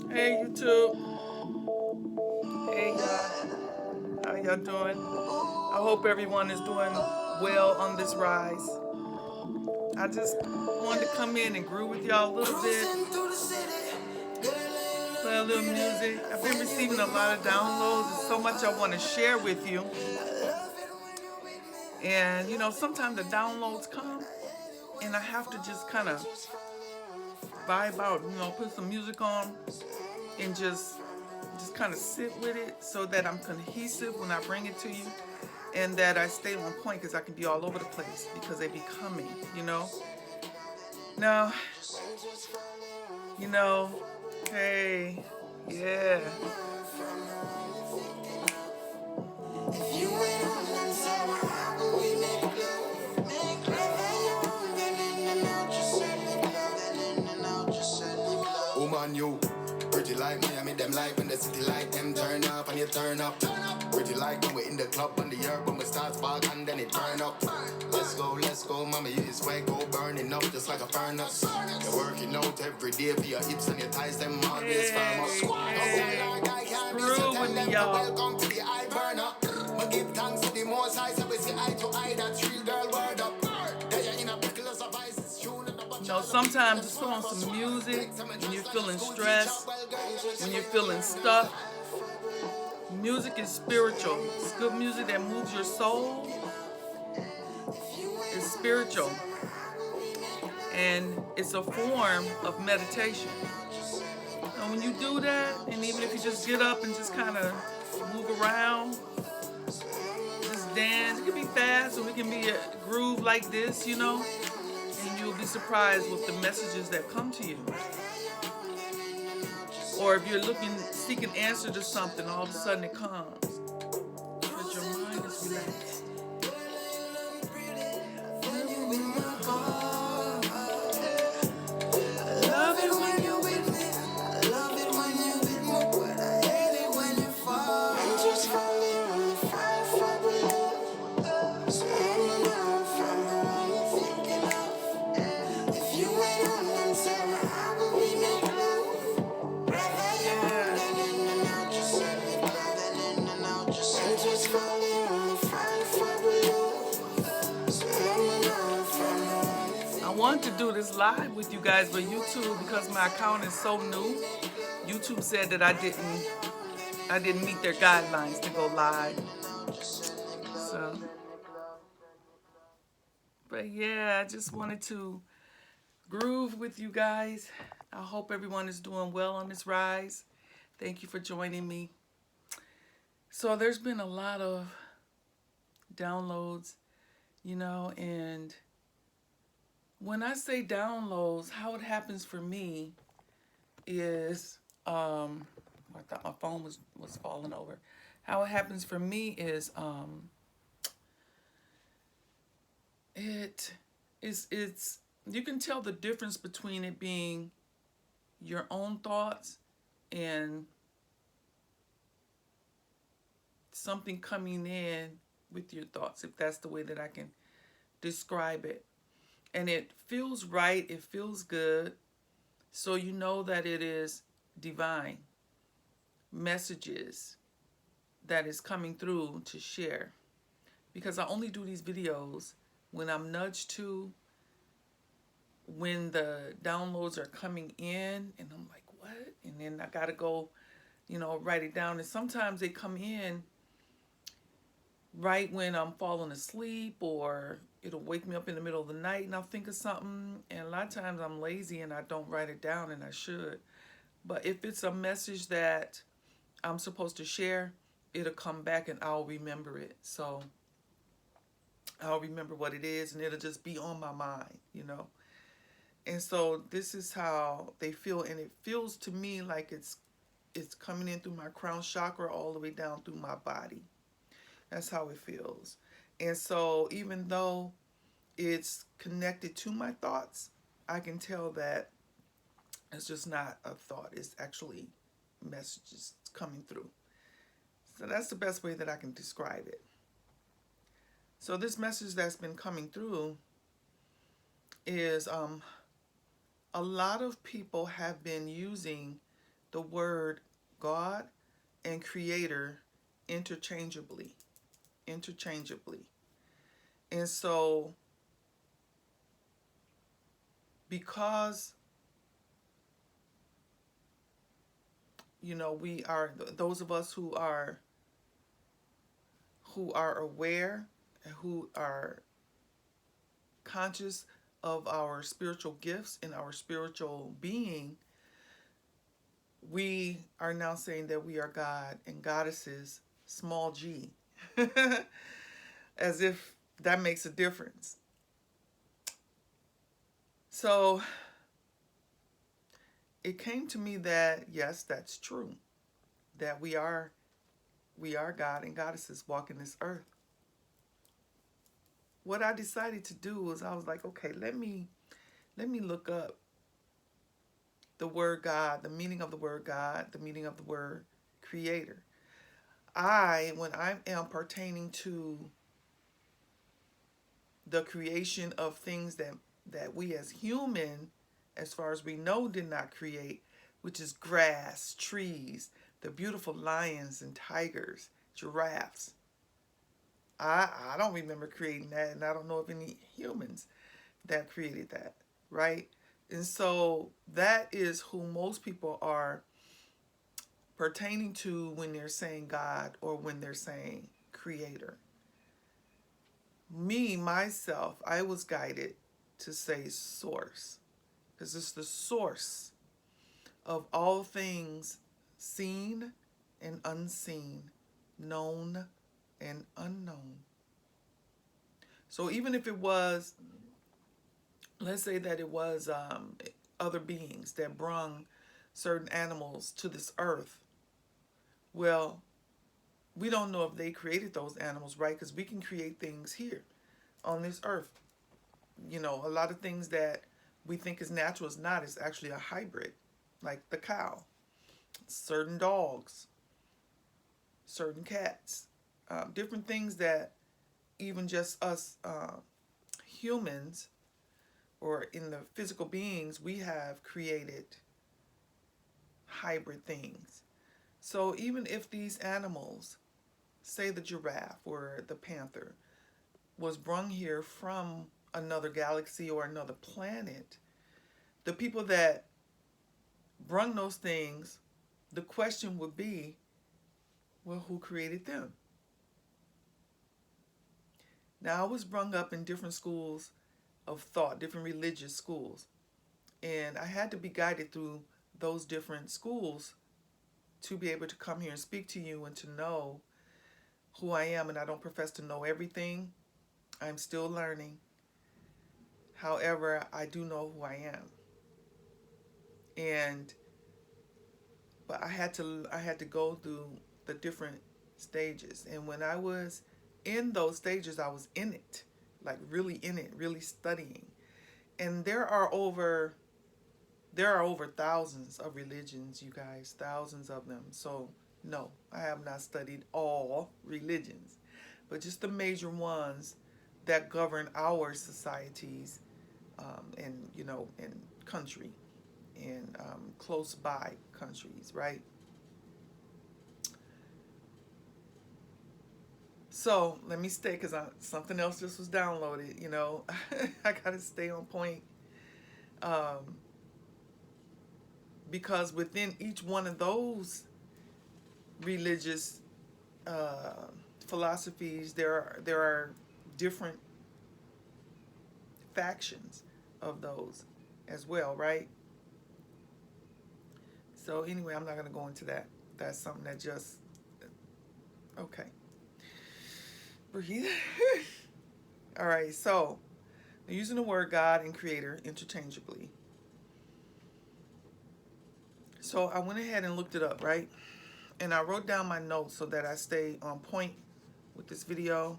Hey YouTube. Hey y'all. How y'all doing? I hope everyone is doing well on this rise. I just wanted to come in and groove with y'all a little bit. Play a little music. I've been receiving a lot of downloads. There's so much I want to share with you. And you know, sometimes the downloads come and I have to just kind of vibe out, you know, put some music on and just kind of sit with it so that I'm cohesive when I bring it to you and that I stay on point because I can be all over the place because they be coming, you know. Now, you know, hey, yeah. Woman, you pretty like me, I mean them like when the city light them turn up and you turn up. Pretty like when we're in the club on the air when we start spark and then it turn up. Let's go, mama, you is way go burning up just like a furnace. You're working out every day for your hips and your thighs, them always firm up. Screw with me, y'all. Welcome to the eye burner. But give thanks to the most high, so we see eye to eye, that's real girl word up. You know, sometimes just put on some music when you're feeling stressed, when you're feeling stuck. Music is spiritual. It's good music that moves your soul. It's spiritual. And it's a form of meditation. And when you do that, and even if you just get up and just kind of move around, just dance, it can be fast or it can be a groove like this, you know, and you'll be surprised with the messages that come to you. Or if you're seeking answer to something, all of a sudden it comes. Because your mind is relaxed. I wanted to do this live with you guys, but YouTube, because my account is so new, YouTube said that I didn't meet their guidelines to go live. So, but yeah, I just wanted to groove with you guys. I hope everyone is doing well on this rise. Thank you for joining me. So there's been a lot of downloads, you know, and when I say downloads, how it happens for me is, I thought my phone was falling over. How it happens for me is, it's you can tell the difference between it being your own thoughts and something coming in with your thoughts, if that's the way that I can describe it. And it feels right, it feels good, so you know that it is divine messages that is coming through to share. Because I only do these videos when I'm nudged to, when the downloads are coming in, and I'm like, what? And then I gotta go, you know, write it down. And sometimes they come in right when I'm falling asleep, or it'll wake me up in the middle of the night and I'll think of something. And a lot of times I'm lazy and I don't write it down, and I should. But if it's a message that I'm supposed to share, it'll come back and I'll remember it. So I'll remember what it is and it'll just be on my mind, you know. And so this is how they feel, and it feels to me like it's coming in through my crown chakra all the way down through my body. That's how it feels. And so even though it's connected to my thoughts, I can tell that it's just not a thought. It's actually messages coming through. So that's the best way that I can describe it. So this message that's been coming through is a lot of people have been using the word God and creator interchangeably. Interchangeably. And so, because, we are, those of us who are aware and who are conscious of our spiritual gifts and our spiritual being, we are now saying that we are God and goddesses, small g, as if that makes a difference. So it came to me that, yes, that's true, that we are God and goddesses walking this earth. What I decided to do was, I was like, okay, let me look up the word God, the meaning of the word God, the meaning of the word creator. When I am pertaining to the creation of things that we as human, as far as we know, did not create, which is grass, trees, the beautiful lions and tigers, giraffes. I don't remember creating that, and I don't know of any humans that created that, right? And so that is who most people are pertaining to when they're saying God or when they're saying creator. Me, myself, I was guided to say source, because it's the source of all things seen and unseen, known and unknown. So even if it was, let's say that it was other beings that brung certain animals to this earth, well, we don't know if they created those animals, right? Because we can create things here on this earth. A lot of things that we think is natural is not. It's actually a hybrid, like the cow, certain dogs, certain cats, different things that even just us humans or in the physical beings, we have created hybrid things. So even if these animals, say the giraffe or the panther, was brung here from another galaxy or another planet, the people that brung those things, the question would be, well, who created them? Now, I was brung up in different schools of thought, different religious schools, and I had to be guided through those different schools to be able to come here and speak to you and to know who I am. And I don't profess to know everything. I'm still learning. However, I do know who I am. But I had to go through the different stages. And when I was in those stages, I was in it, like really in it, really studying. And there are over thousands of religions, you guys, thousands of them. So no, I have not studied all religions, but just the major ones that govern our societies, and country, and close by countries, right? So let me stay, because something else just was downloaded. I gotta stay on point, because within each one of those religious philosophies, there are different factions of those as well, right? So anyway, I'm not going to go into that. That's something that just, okay. Breathe. All right, so using the word God and creator interchangeably. So I went ahead and looked it up, right? And I wrote down my notes so that I stay on point with this video.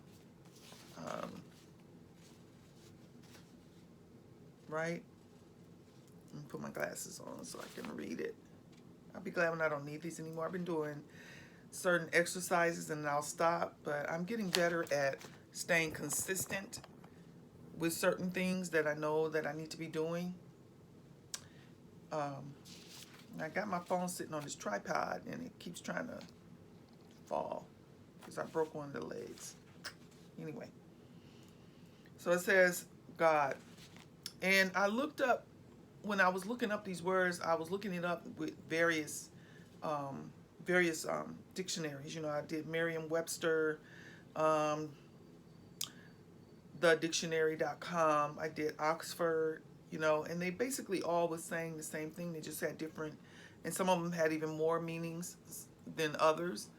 Right? Let me put my glasses on so I can read it. I'll be glad when I don't need these anymore. I've been doing certain exercises and I'll stop, but I'm getting better at staying consistent with certain things that I know that I need to be doing. I got my phone sitting on this tripod and it keeps trying to fall because I broke one of the legs. Anyway, so it says God. And I looked up, when I was looking up these words, I was looking it up with various dictionaries. You know, I did Merriam-Webster, thedictionary.com. I did Oxford, you know, and they basically all was saying the same thing. They just had different, and some of them had even more meanings than others.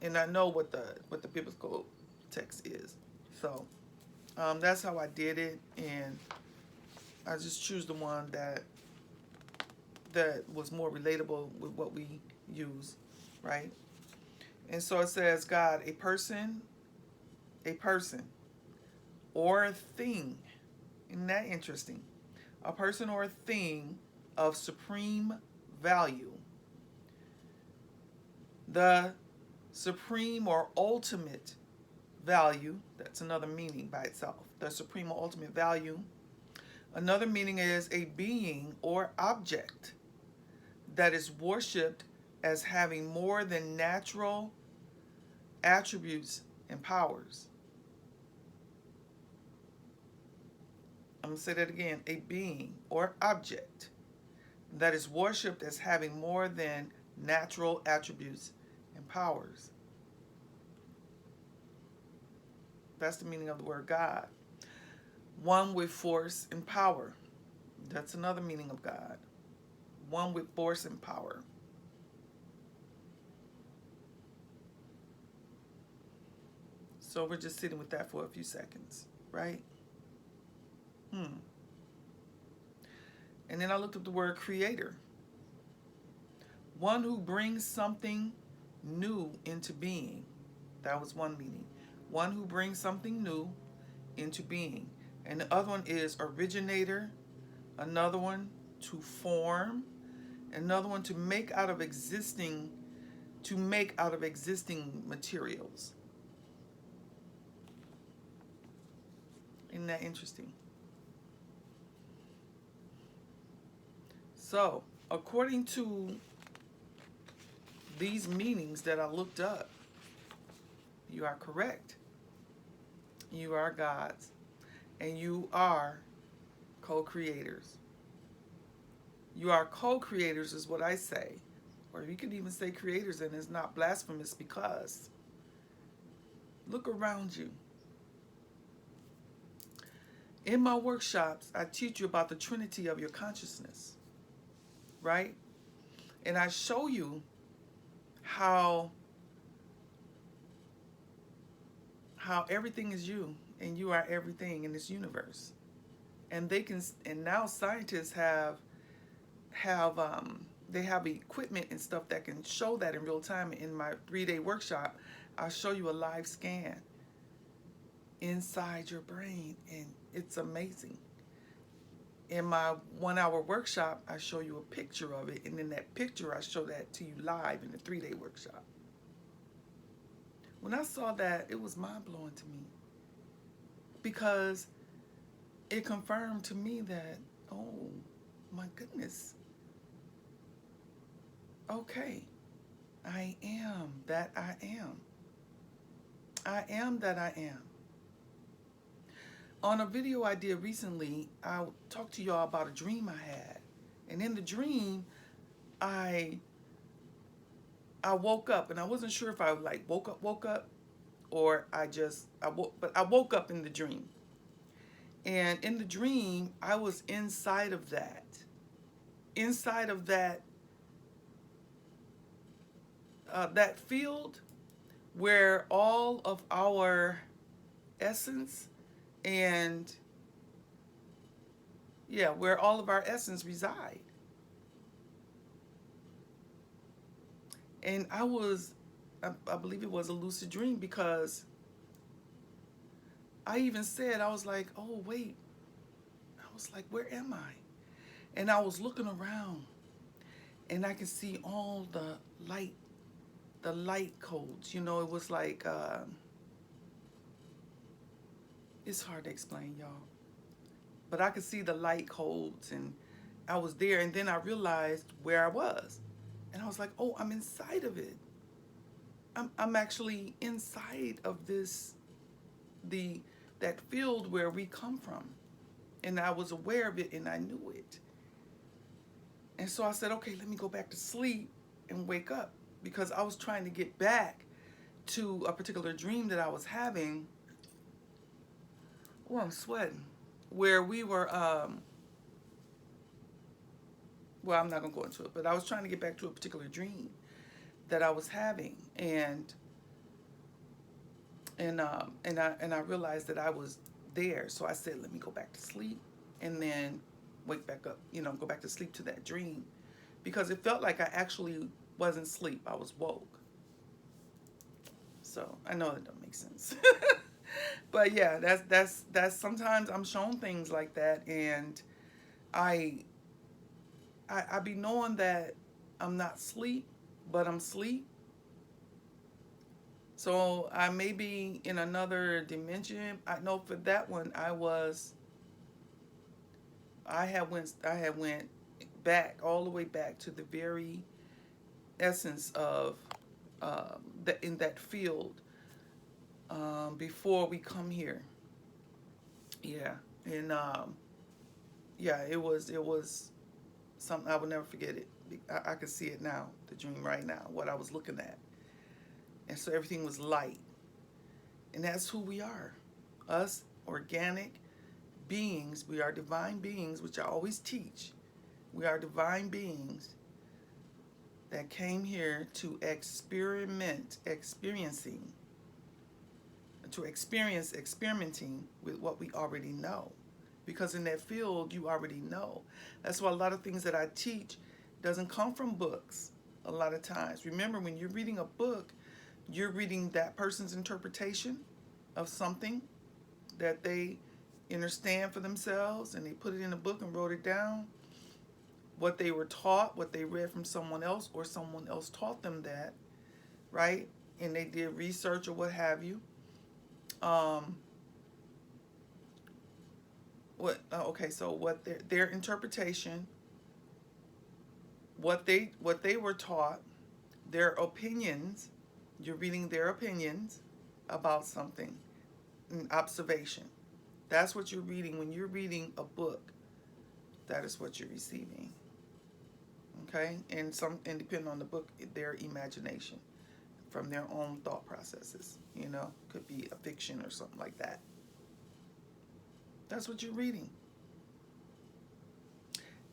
And I know what the biblical text is. So that's how I did it, and I just choose the one that was more relatable with what we use, right? And so it says, God, a person, or a thing. Isn't that interesting? A person or a thing of supreme value. The supreme or ultimate value, that's another meaning by itself. The supreme or ultimate value. Another meaning is a being or object that is worshipped as having more than natural attributes and powers. I'm going to say that again. A being or object that is worshipped as having more than natural attributes and powers. That's the meaning of the word God. One with force and power. That's another meaning of God. One with force and power. So we're just sitting with that for a few seconds, right? And then I looked up the word creator. One who brings something new into being. That was one meaning. One who brings something new into being. And the other one is originator. Another one, to form. Another one, to make out of existing materials. Isn't that interesting? So, according to these meanings that I looked up, you are correct. You are gods, and you are co-creators. You are co-creators is what I say. Or you could even say creators, and it's not blasphemous, because look around you. In my workshops, I teach you about the Trinity of your consciousness, right? And I show you how everything is you, and you are everything in this universe. And now scientists have equipment and stuff that can show that in real time. In my 3-day workshop, I'll show you a live scan inside your brain, and it's amazing. In my 1-hour workshop, I show you a picture of it, and in that picture, I show that to you live in the 3-day workshop. When I saw that, it was mind-blowing to me, because it confirmed to me that, oh my goodness, okay, I am that I am. I am that I am. On a video I did recently, I talked to y'all about a dream I had. And in the dream, I woke up, and I wasn't sure if I woke up, or I woke up in the dream. And in the dream, I was inside of that field where all of our essence where all of our essence reside. And I believe it was a lucid dream, because I even said, I was like, oh wait, I was like, where am I? And I was looking around, and I could see all the light codes. You know, it was like, it's hard to explain, y'all. But I could see the light codes, and I was there, and then I realized where I was. And I was like, oh, I'm inside of it. I'm actually inside of this, that field where we come from. And I was aware of it and I knew it. And so I said, okay, let me go back to sleep and wake up, because I was trying to get back to a particular dream that I was having. Oh, I'm sweating. Where we were, well, I'm not going to go into it, but I was trying to get back to a particular dream that I was having. And I realized that I was there. So I said, let me go back to sleep and then wake back up, go back to sleep to that dream, because it felt like I actually wasn't asleep. I was woke. So I know that don't make sense. But yeah, that's sometimes I'm shown things like that, and I be knowing that I'm not asleep, but I'm asleep. So I may be in another dimension. I know for that one I had went back, all the way back to the very essence of in that field, before we come here. Yeah, and yeah, it was something I would never forget it. I can see it now, the dream right now, what I was looking at, and so everything was light, and that's who we are, us organic beings. We are divine beings, which I always teach. We are divine beings that came here to experimenting with what we already know. Because in that field, you already know. That's why a lot of things that I teach doesn't come from books a lot of times. Remember, when you're reading a book, you're reading that person's interpretation of something that they understand for themselves, and they put it in a book and wrote it down. What they were taught, what they read from someone else, or someone else taught them that, right? And they did research or what have you. So what their interpretation, what they were taught, their opinions. You're reading their opinions about something, an observation. That's what you're reading when you're reading a book. That is what you're receiving. Okay, and depending on the book, their imagination from their own thought processes. Could be a fiction or something like that. That's what you're reading,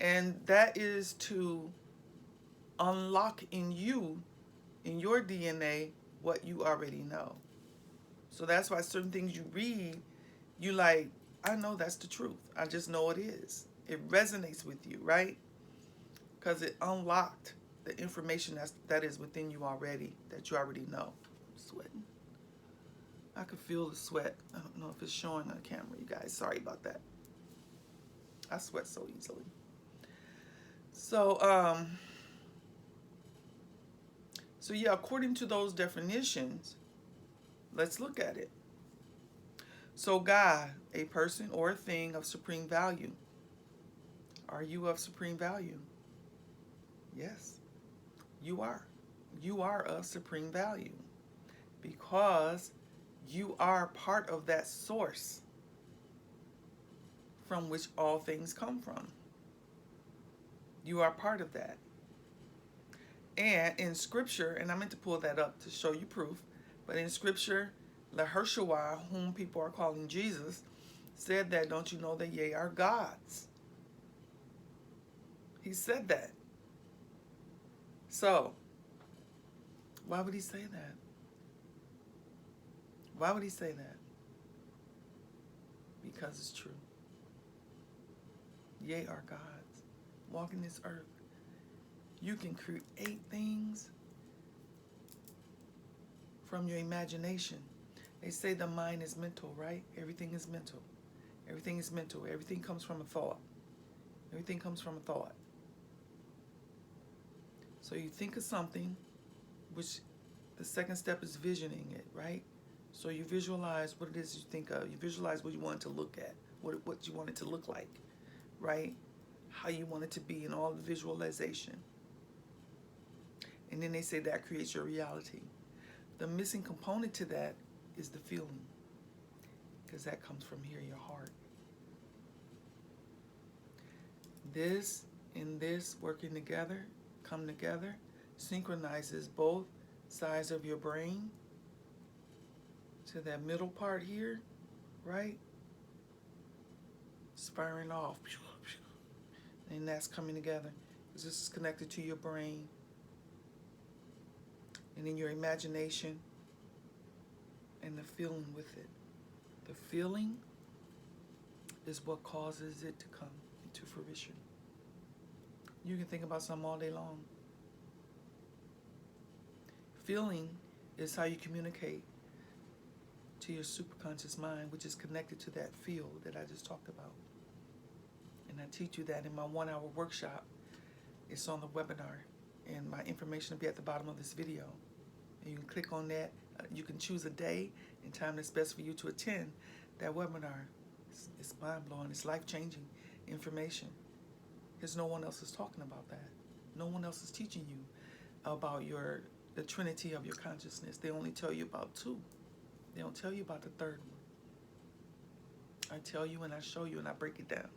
and that is to unlock in you, in your DNA, what you already know. So that's why certain things you read, you like, I know that's the truth. I just know it is. It resonates with you, right? Because it unlocked the information that is within you already, that you already know. I'm sweating. I could feel the sweat. I don't know if it's showing on camera, you guys. Sorry about that. I sweat so easily. So, yeah, according to those definitions, let's look at it. So God, a person or a thing of supreme value. Are you of supreme value? Yes, you are. You are of supreme value, because you are part of that source from which all things come from. You are part of that. And in scripture, and I meant to pull that up to show you proof, but in scripture, Yahushua, whom people are calling Jesus, said that, don't you know that ye are gods? He said that. So, why would he say that? Why would he say that? Because it's true. Ye are gods walking this earth. You can create things from your imagination. They say the mind is mental, right? Everything is mental. Everything is mental. Everything comes from a thought. Everything comes from a thought. So you think of something, which the second step is visioning it, right? So you visualize what it is you think of. You visualize what you want it to look at, what you want it to look like, right? how you want it to be in all the visualization. And then they say that creates your reality. The missing component to that is the feeling, because that comes from here, your heart. This and this working together, come together, synchronizes both sides of your brain to that middle part here, right? It's firing off. And that's coming together. Because this is connected to your brain. And then your imagination and the feeling with it. The feeling is what causes it to come into fruition. You can think about something all day long. Feeling is how you communicate to your superconscious mind, which is connected to that field that I just talked about. And I teach you that in my 1-hour workshop. It's on the webinar, and my information will be at the bottom of this video. And you can click on that. You can choose a day and time that's best for you to attend that webinar. It's mind-blowing. It's life-changing information, because no one else is talking about that. No one else is teaching you about the trinity of your consciousness. They only tell you about 2. They don't tell you about the 3rd one. I tell you and I show you and I break it down.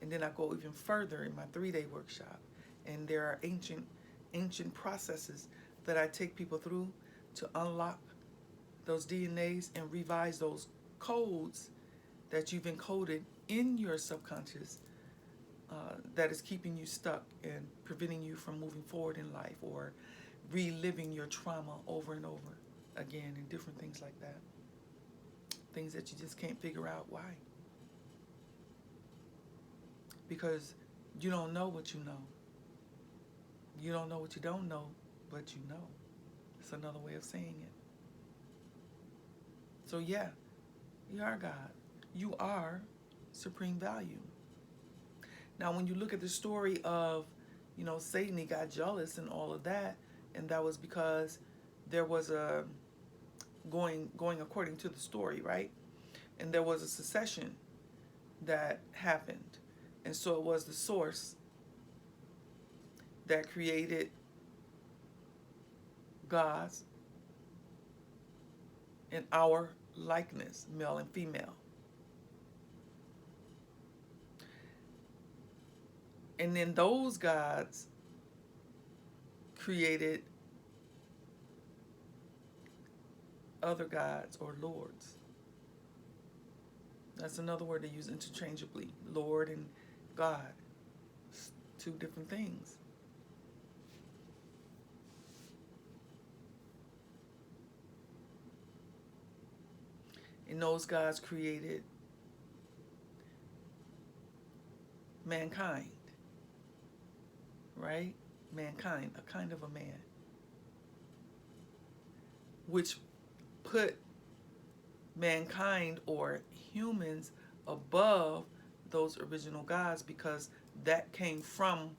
And then I go even further in my 3-day workshop. And there are ancient processes that I take people through to unlock those DNAs and revise those codes that you've encoded in your subconscious that is keeping you stuck and preventing you from moving forward in life, or reliving your trauma over and over again, and different things like that. Things that you just can't figure out why. Because you don't know what you know. You don't know what you don't know, but you know. It's another way of saying it. So yeah, you are God. You are supreme value. Now, when you look at the story of, Satan, he got jealous and all of that, and that was because there was a going according to the story, right? And there was a secession that happened. And so it was the source that created gods in our likeness, male and female. And then those gods created other gods or lords. That's another word they use interchangeably. Lord and God. It's 2 different things. And those gods created mankind. Right? Mankind, a kind of a man. Which put mankind or humans above those original gods, because that came from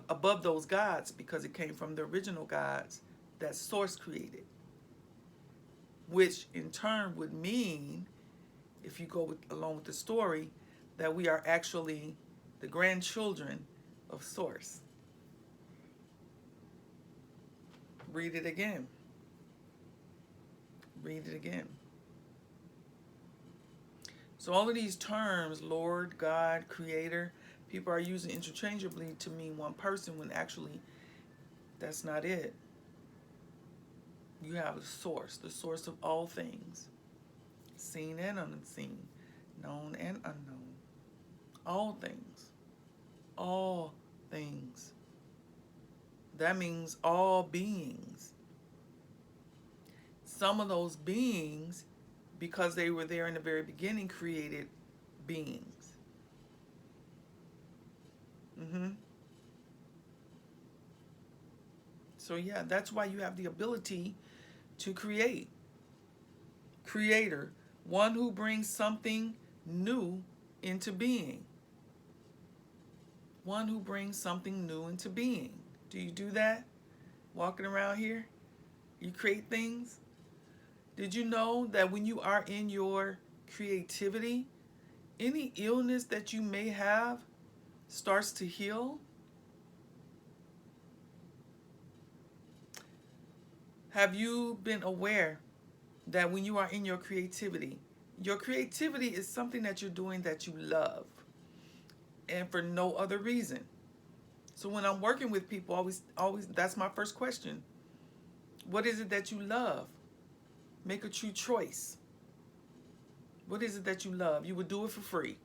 above those gods, because it came from the original gods that source created, which in turn would mean, if you go along with the story, that we are actually the grandchildren of source. Read it again. Read it again. So all of these terms, Lord, God, Creator, people are using interchangeably to mean one person, when actually that's not it. You have the source of all things, seen and unseen, known and unknown. All things. All things. That means all beings. Some of those beings, because they were there in the very beginning, created beings. So yeah, that's why you have the ability to create. Creator, one who brings something new into being. One who brings something new into being. Do you do that? Walking around here? You create things? Did you know that when you are in your creativity, any illness that you may have starts to heal, have you been aware that when you are in your creativity is something that you're doing that you love and for no other reason. So when I'm working with people, always that's my first question. What is it that you love? Make a true choice. What is it that you love? You would do it for free.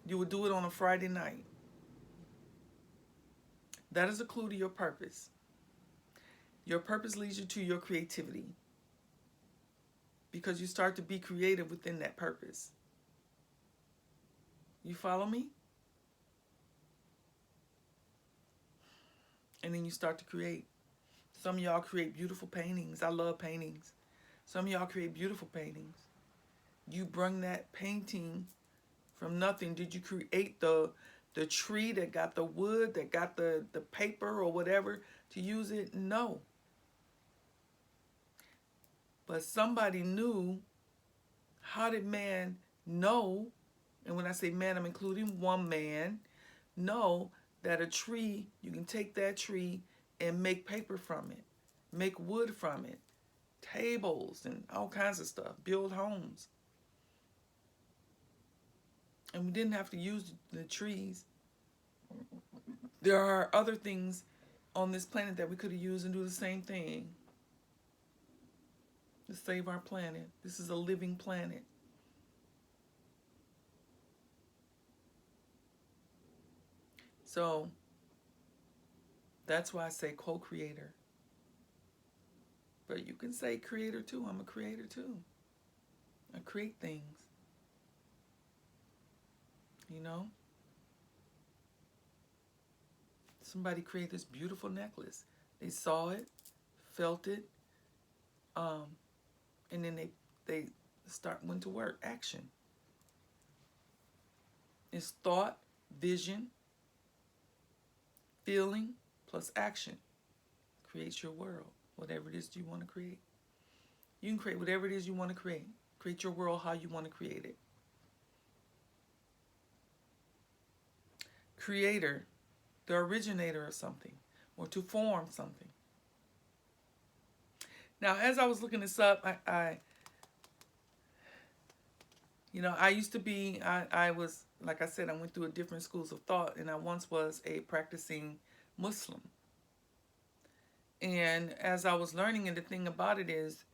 You would do it on a Friday night. That is a clue to your purpose. Your purpose leads you to your creativity because you start to be creative within that purpose. You follow me? And then you start to create. Some of y'all create beautiful paintings. I love paintings. Some of y'all create beautiful paintings. You bring that painting from nothing. Did you create the tree that got the wood, that got the paper or whatever to use it? No. But somebody knew. How did man know? And when I say man, I'm including one man. Know that a tree, you can take that tree and make paper from it, make wood from it, tables and all kinds of stuff, build homes. And we didn't have to use the trees. There are other things on this planet that we could have used and do the same thing to save our planet. This is a living planet. So that's why I say co-creator. But you can say creator too. I'm a creator too. I create things. You know? Somebody created this beautiful necklace. They saw it, felt it, and then they went to work. Action. It's thought, vision, feeling, plus action. Creates your world. Whatever it is you want to create. You can create whatever it is you want to create. Create your world how you want to create it. Creator, the originator of something, or to form something. Now, as I was looking this up, I used to be, I was, like I said, I went through a different schools of thought, and I once was a practicing Muslim. And as I was learning, and the thing about it is,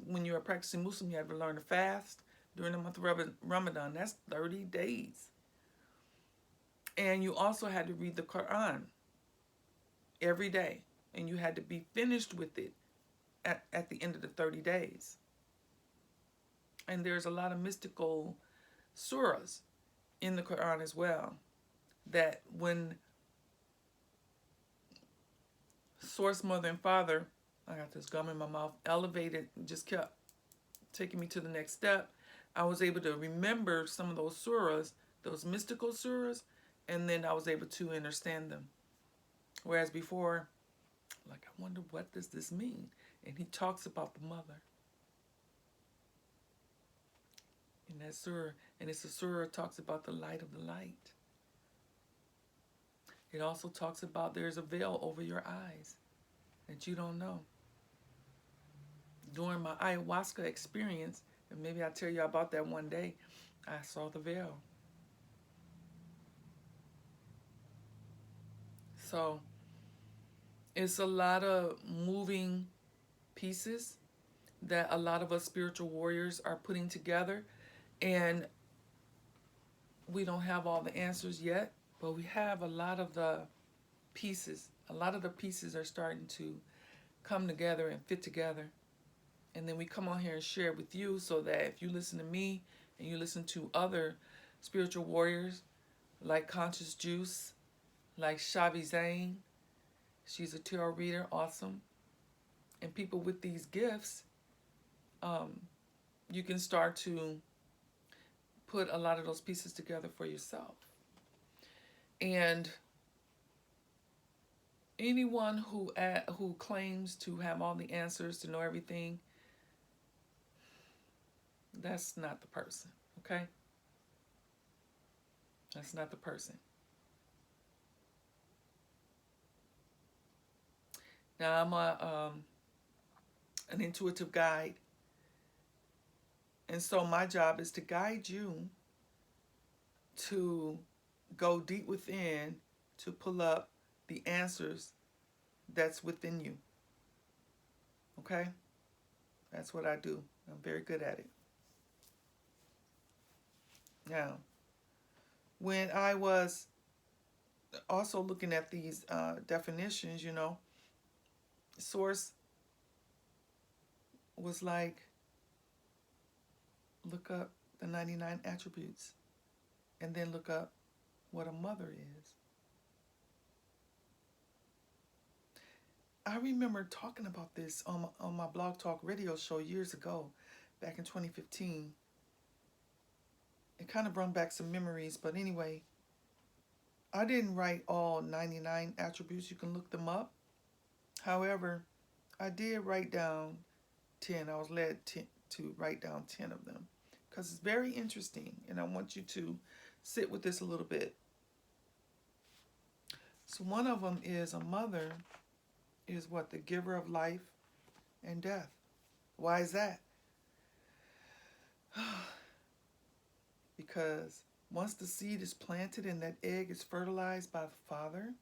when you're a practicing Muslim, you have to learn to fast during the month of Ramadan. That's 30 days. And you also had to read the Quran every day. And you had to be finished with it at the end of the 30 days. And there's a lot of mystical surahs in the Quran as well, that when source mother and father, I got this gum in my mouth, elevated, just kept taking me to the next step, I was able to remember some of those surahs, those mystical surahs, and then I was able to understand them. Whereas before, like, I wonder, what does this mean? And he talks about the mother in that surah, and it's a surah that talks about the light of the light. It also talks about there's a veil over your eyes that you don't know. During my ayahuasca experience, and maybe I'll tell you about that one day, I saw the veil. So it's a lot of moving pieces that a lot of us spiritual warriors are putting together, and we don't have all the answers yet, but we have a lot of the pieces. A lot of the pieces are starting to come together and fit together. And then we come on here and share with you, so that if you listen to me and you listen to other spiritual warriors like Conscious Juice, like Shavi Zane, she's a tarot reader, awesome. And people with these gifts, you can start to put a lot of those pieces together for yourself. And anyone who claims to have all the answers, to know everything, that's not the person, okay? That's not the person. Now I'm an intuitive guide, and so my job is to guide you to go deep within to pull up the answers that's within you. Okay? That's what I do. I'm very good at it. Now, when I was also looking at these definitions, Source was like, look up the 99 attributes and then look up what a mother is. I remember talking about this on my Blog Talk radio show years ago, back in 2015. It kind of brought back some memories, but anyway, I didn't write all 99 attributes. You can look them up. However, I did write down 10. I was led to write down 10 of them because it's very interesting, and I want you to sit with this a little bit. So one of them is a mother is what? The giver of life and death. Why is that? Because once the seed is planted and that egg is fertilized by the Father,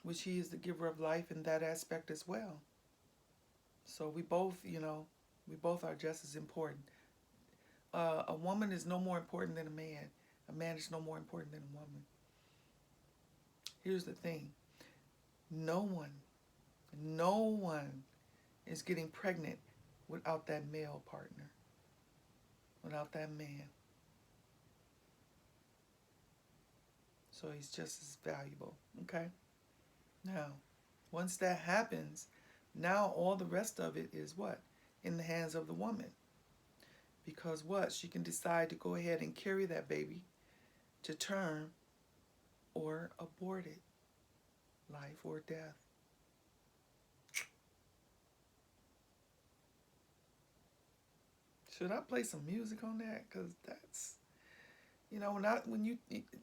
which He is the giver of life in that aspect as well. So we both are just as important. A woman is no more important than a man. A man is no more important than a woman. Here's the thing. No one is getting pregnant without that male partner, without that man. So he's just as valuable, okay? Now, once that happens, now all the rest of it is what? In the hands of the woman. Because what? She can decide to go ahead and carry that baby to term or abort it, life or death. Should I play some music on that? Because that's,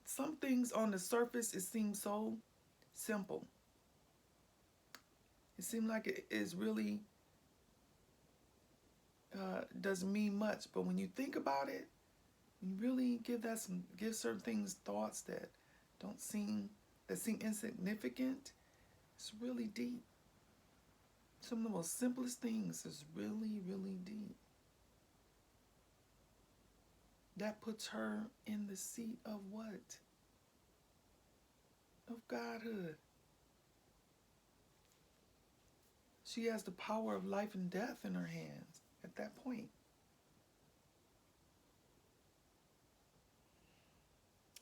some things on the surface, it seems so simple. It seems like it is really doesn't mean much, but when you think about it, you really give certain things thoughts that seem insignificant. It's really deep. Some of the most simplest things is really, really deep. That puts her in the seat of what? Of Godhood. She has the power of life and death in her hands at that point.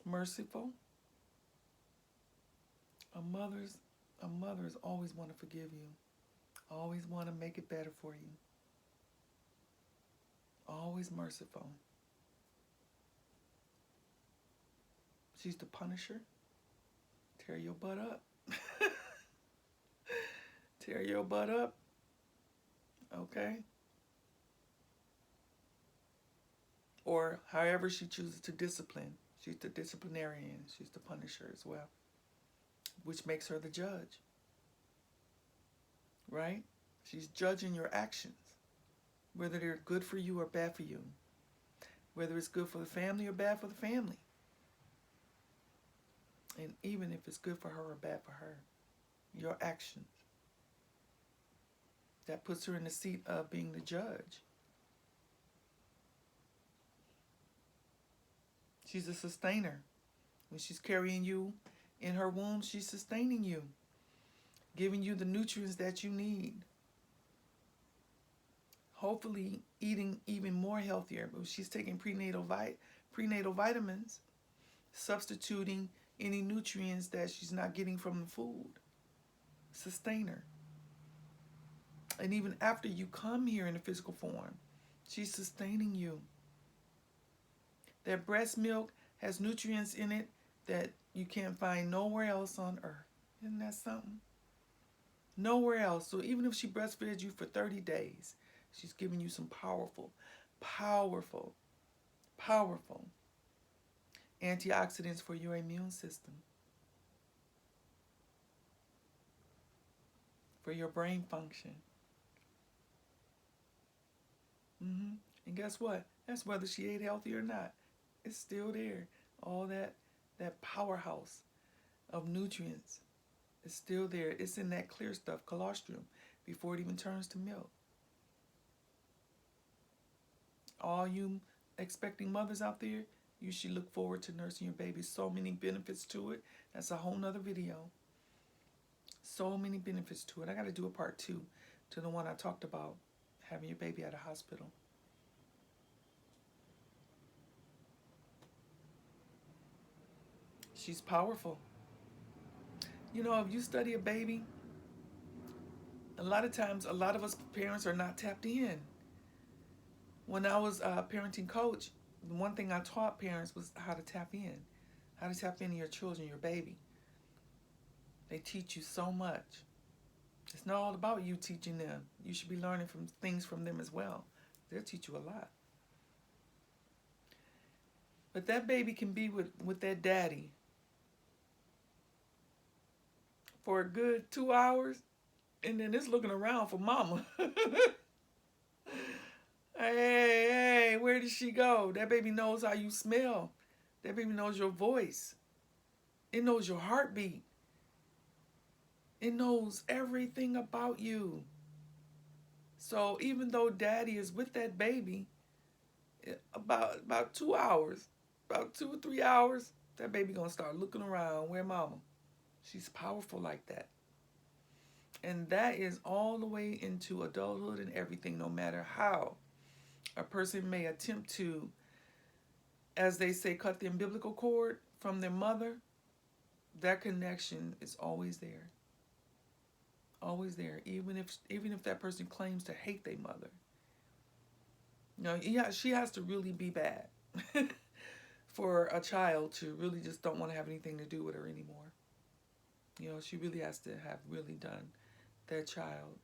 Merciful. A mother's always want to forgive you. Always want to make it better for you. Always merciful. She's the punisher. Tear your butt up. Tear your butt up. Okay? Or however she chooses to discipline. She's the disciplinarian. She's the punisher as well. Which makes her the judge. Right? She's judging your actions. Whether they're good for you or bad for you. Whether it's good for the family or bad for the family. And even if it's good for her or bad for her. Your actions. That puts her in the seat of being the judge. She's a sustainer. When she's carrying you in her womb, she's sustaining you. Giving you the nutrients that you need. Hopefully eating even more healthier. But she's taking prenatal vitamins, substituting any nutrients that she's not getting from the food. Sustainer. And even after you come here in a physical form, she's sustaining you. That breast milk has nutrients in it that you can't find nowhere else on earth. Isn't that something? Nowhere else. So even if she breastfeeds you for 30 days, she's giving you some powerful antioxidants for your immune system. for your brain function. And guess what? That's whether she ate healthy or not. It's still there. All that powerhouse of nutrients is still there. It's in that clear stuff, colostrum, before it even turns to milk. All you expecting mothers out there, you should look forward to nursing your baby. So many benefits to it. That's a whole nother video. So many benefits to it. I got to do a part 2 to the one I talked about, having your baby at a hospital. She's powerful. You know, if you study a baby, a lot of times, a lot of us parents are not tapped in. When I was a parenting coach, the one thing I taught parents was how to tap in. How to tap into your children, your baby. They teach you so much. It's not all about you teaching them. You should be learning from things from them as well. They'll teach you a lot. But that baby can be with that daddy for a good 2 hours, and then it's looking around for mama. Hey, where did she go? That baby knows how you smell. That baby knows your voice. It knows your heartbeat. It knows everything about you. So even though daddy is with that baby, about 2 hours, about 2 or 3 hours, that baby gonna start looking around. Where mama? She's powerful like that. And that is all the way into adulthood and everything, no matter how a person may attempt to, as they say, cut the umbilical cord from their mother. That connection is always there. Always there, even if that person claims to hate their mother. You know, yeah, she has to really be bad for a child to really just don't want to have anything to do with her anymore. You know, she really has to have really done that child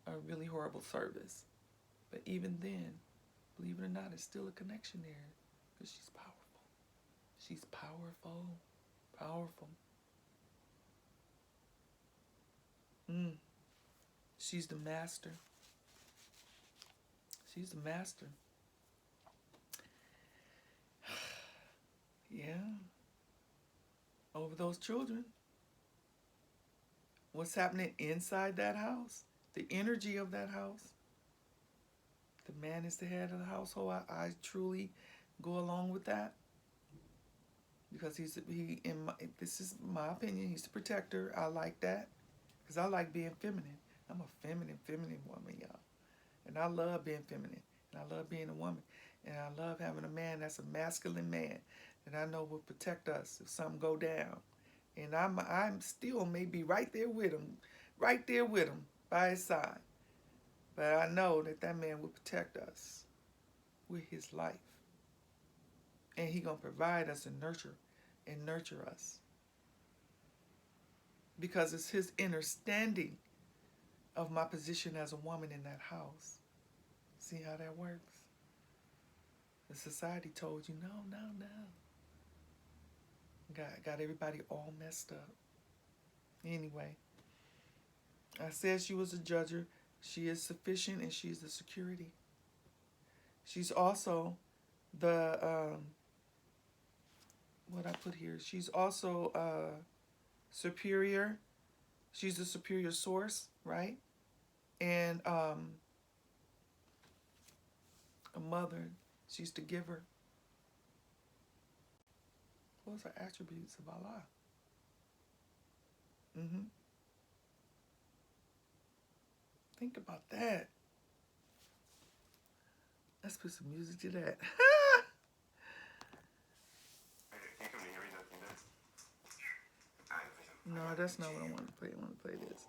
a really horrible service. But even then, believe it or not, it's still a connection there because she's powerful. She's powerful. Powerful. She's the master. She's the master. Yeah. Over those children. What's happening inside that house? The energy of that house. The man is the head of the household. I truly go along with that. Because this is my opinion, he's the protector. I like that. Because I like being feminine. I'm a feminine woman, y'all. And I love being feminine. And I love being a woman. And I love having a man that's a masculine man that I know will protect us if something go down. And I'm still maybe right there with him by his side. But I know that man will protect us with his life. And he gonna provide us and nurture us. Because it's his understanding of my position as a woman in that house. See how that works? The society told you, no. Got everybody all messed up. Anyway, I said she was a judger. She is sufficient and she's the security. She's also the, what I put here, she's also superior. She's the superior source, right? And a mother, she's the giver. Those are attributes of Allah. Think about that. Let's put some music to that. No, that's not what I want to play. I want to play this.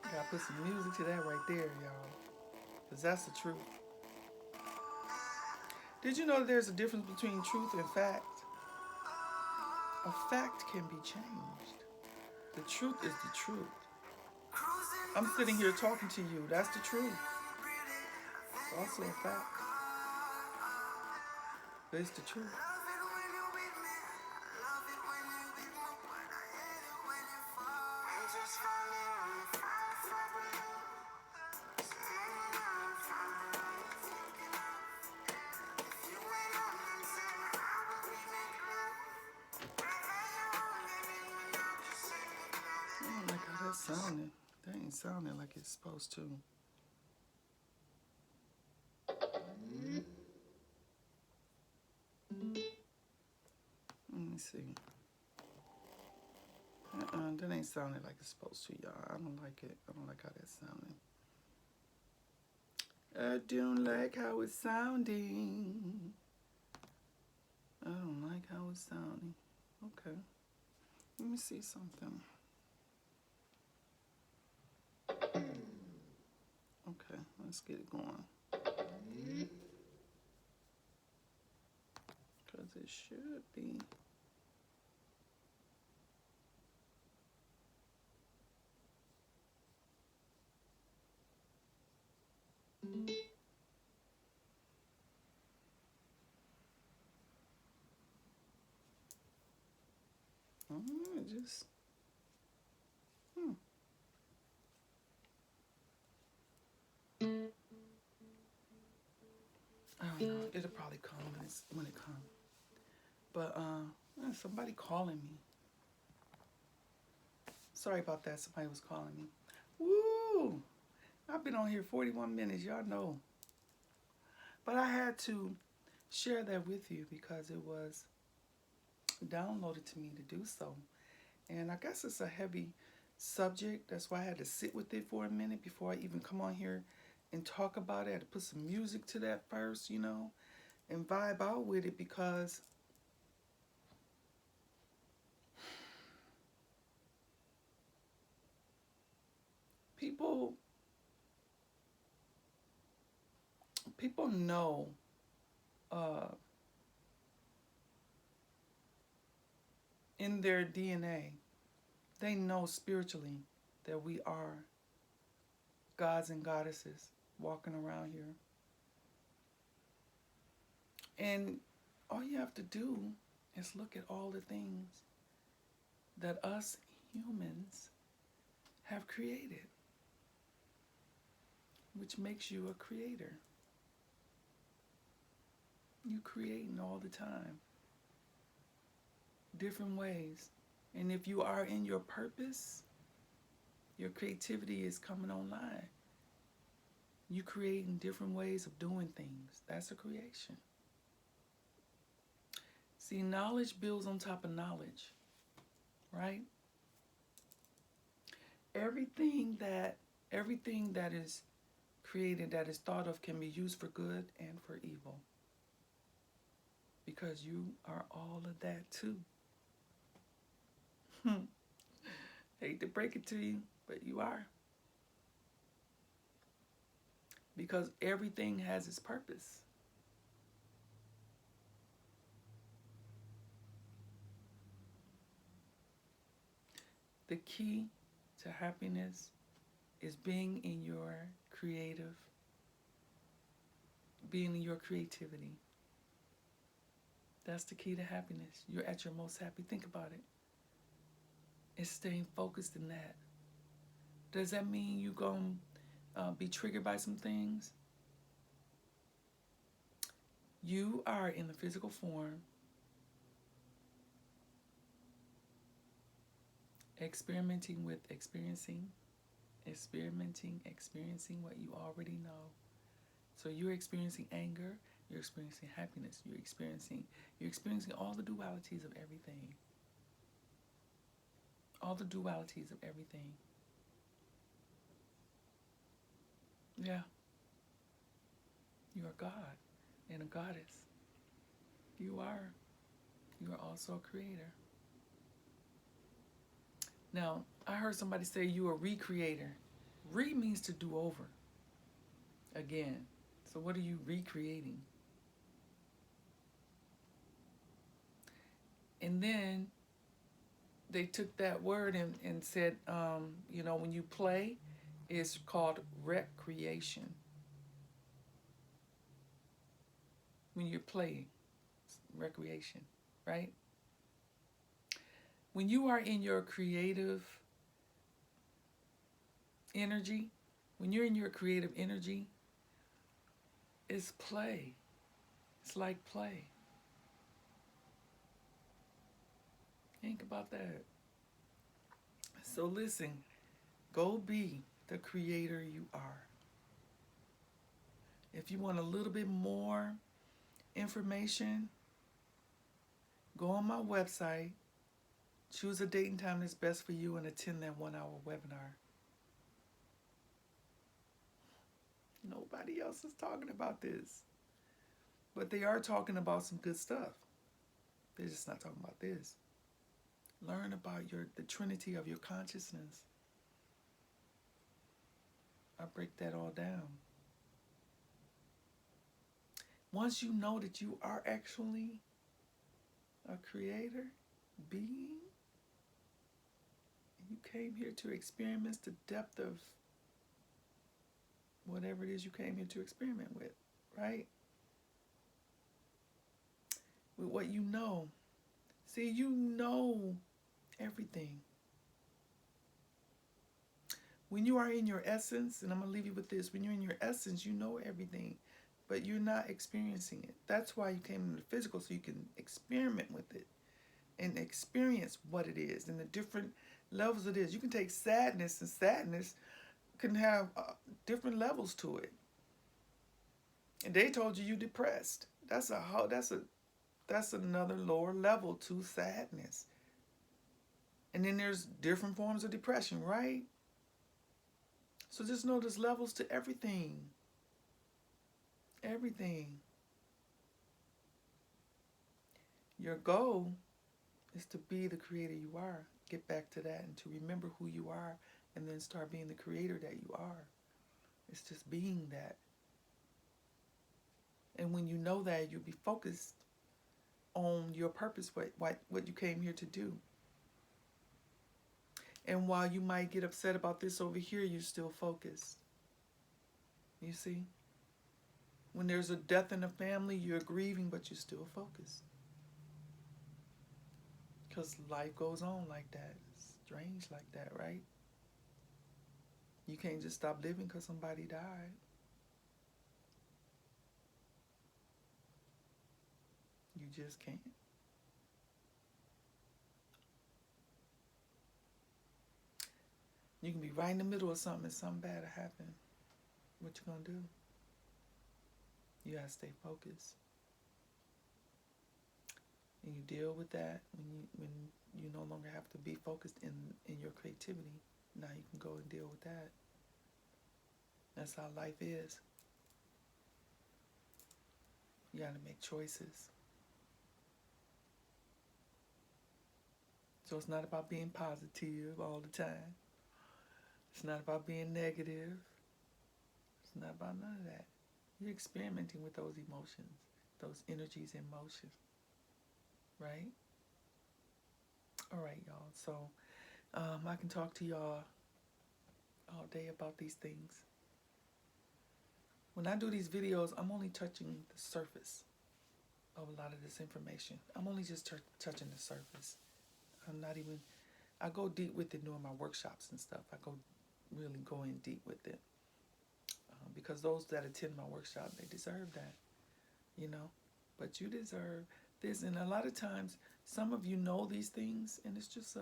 Gotta put some music to that right there, y'all. Because that's the truth. Did you know that there's a difference between truth and fact? A fact can be changed. The truth is the truth. I'm sitting here talking to you. That's the truth. It's also a fact. But it's the truth. sounding. That ain't sounding like it's supposed to. Let me see. That ain't sounding like it's supposed to, y'all. I don't like it. I don't like how that's sounding. I don't like how it's sounding. I don't like how it's sounding. Okay. Let me see something. Okay, let's get it going. Because it should be. Just. I don't know. It'll probably come when it comes. But somebody calling me. Sorry about that. Somebody was calling me. Woo! I've been on here 41 minutes. Y'all know. But I had to share that with you because it was downloaded to me to do so. And I guess it's a heavy subject. That's why I had to sit with it for a minute before I even come on here and talk about it. I had to put some music to that first, you know, and vibe out with it because people know in their DNA, they know spiritually that we are gods and goddesses walking around here. And all you have to do is look at all the things that us humans have created, which makes you a creator. You creating all the time, different ways. And if you are in your purpose, your creativity is coming online. You creating different ways of doing things. That's a creation. See, knowledge builds on top of knowledge, right? Everything that is created, that is thought of, can be used for good and for evil. Because you are all of that too. Hate to break it to you, but you are. Because everything has its purpose. The key to happiness is being in your creativity. That's the key to happiness. You're at your most happy. Think about it. It's staying focused in that. Does that mean you're going to be triggered by some things? You are in the physical form, experiencing what you already know. So you're experiencing anger, you're experiencing happiness, you're experiencing all the dualities of everything. All the dualities of everything. Yeah. You're a god and a goddess. You are. You are also a creator. Now, I heard somebody say you're a recreator. Re means to do over again. So what are you recreating? And then they took that word and said, when you play, it's called recreation. When you're playing, it's recreation, right? When you are in your creative energy, it's play. It's like play. Think about that. So listen, Go be the creator you are. If you want a little bit more information, go on my website, choose a date and time that's best for you, and attend that 1-hour webinar. Nobody else is talking about this. But they are talking about some good stuff. They're just not talking about this. Learn about the trinity of your consciousness. I break that all down. Once you know that you are actually a creator, being, you came here to experience the depth of whatever it is you came here to experiment with, right? With what you know. See, you know everything. When you are in your essence, and I'm going to leave you with this, when you're in your essence, you know everything, but you're not experiencing it. That's why you came into the physical, so you can experiment with it and experience what it is and the different levels it is. You can take sadness, and sadness can have different levels to it. And they told you depressed. That's another lower level to sadness. And then there's different forms of depression, right? So just know there's levels to everything. Everything. Your goal is to be the creator you are. Get back to that and to remember who you are, and then start being the creator that you are. It's just being that. And when you know that, you'll be focused on your purpose, what you came here to do. And while you might get upset about this over here, you're still focused. You see? When there's a death in the family, you're grieving, but you're still focused. Because life goes on like that. It's strange like that, right? You can't just stop living because somebody died. You just can't. You can be right in the middle of something and something bad will happen. What you gonna do? You gotta stay focused. And you deal with that when you no longer have to be focused in your creativity. Now you can go and deal with that. That's how life is. You gotta make choices. So it's not about being positive all the time. It's not about being negative. It's not about none of that. You're experimenting with those emotions, those energies in motion, right? All right, y'all. So I can talk to y'all all day about these things. When I do these videos, I'm only touching the surface of a lot of this information. I'm only just touching the surface. I go deep with it during my workshops and stuff. I really go in deep with it. Because those that attend my workshop, they deserve that, you know. But you deserve this. And a lot of times, some of you know these things, and it's just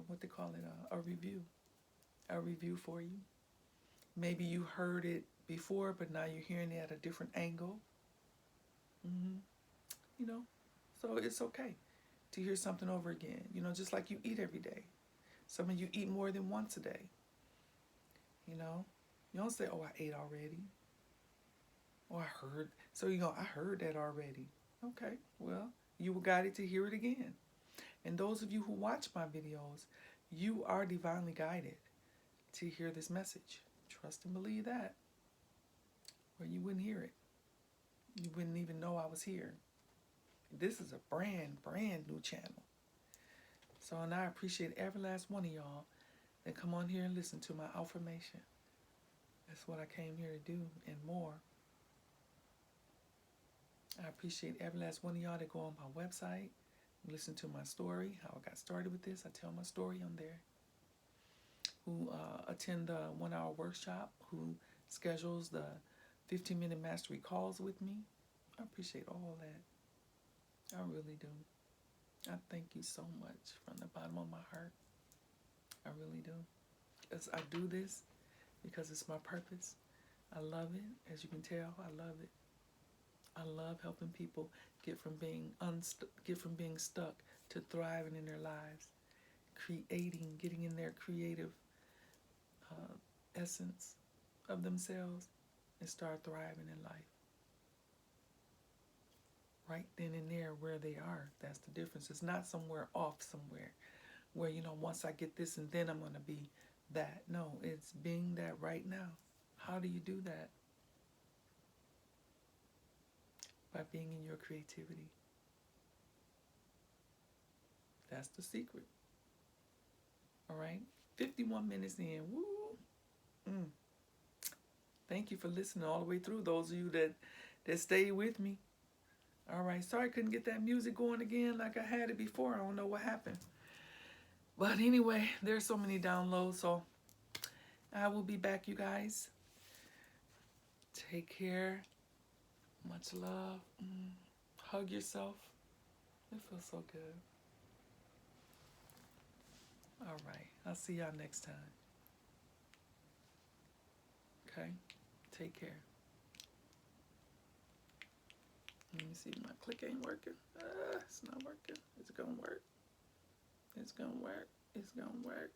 what they call it, a review for you. Maybe you heard it before, but now you're hearing it at a different angle. You know, so it's okay to hear something over again. You know, just like you eat every day. Some of you eat more than once a day. You know, you don't say, "Oh, I ate already." Oh, I heard. So I heard that already. Okay, well, you were guided to hear it again. And those of you who watch my videos, you are divinely guided to hear this message. Trust and believe that, or you wouldn't hear it. You wouldn't even know I was here. This is a brand new channel. So, and I appreciate every last one of y'all that come on here and listen to my outformation. That's what I came here to do and more. I appreciate every last one of y'all that go on my website, listen to my story, how I got started with this. I tell my story on there. Who attend the 1-hour workshop, who schedules the 15-minute mastery calls with me. I appreciate all that. I really do. I thank you so much from the bottom of my heart. I really do. As I do this because it's my purpose. I love it. As you can tell, I love it. I love helping people get from being stuck to thriving in their lives, creating, getting in their creative essence of themselves and start thriving in life. Right then and there where they are. That's the difference. It's not somewhere off somewhere where, once I get this and then I'm going to be that. No, it's being that right now. How do you do that? By being in your creativity. That's the secret. All right? 51 minutes in. Woo! Thank you for listening all the way through. Those of you that stayed with me. All right. Sorry I couldn't get that music going again like I had it before. I don't know what happened. But anyway, there's so many downloads. So I will be back, you guys. Take care. Much love. Hug yourself. It feels so good. All right. I'll see y'all next time. Okay? Take care. Let me see. My click ain't working. It's not working. It's going to work. It's going to work. It's going to work.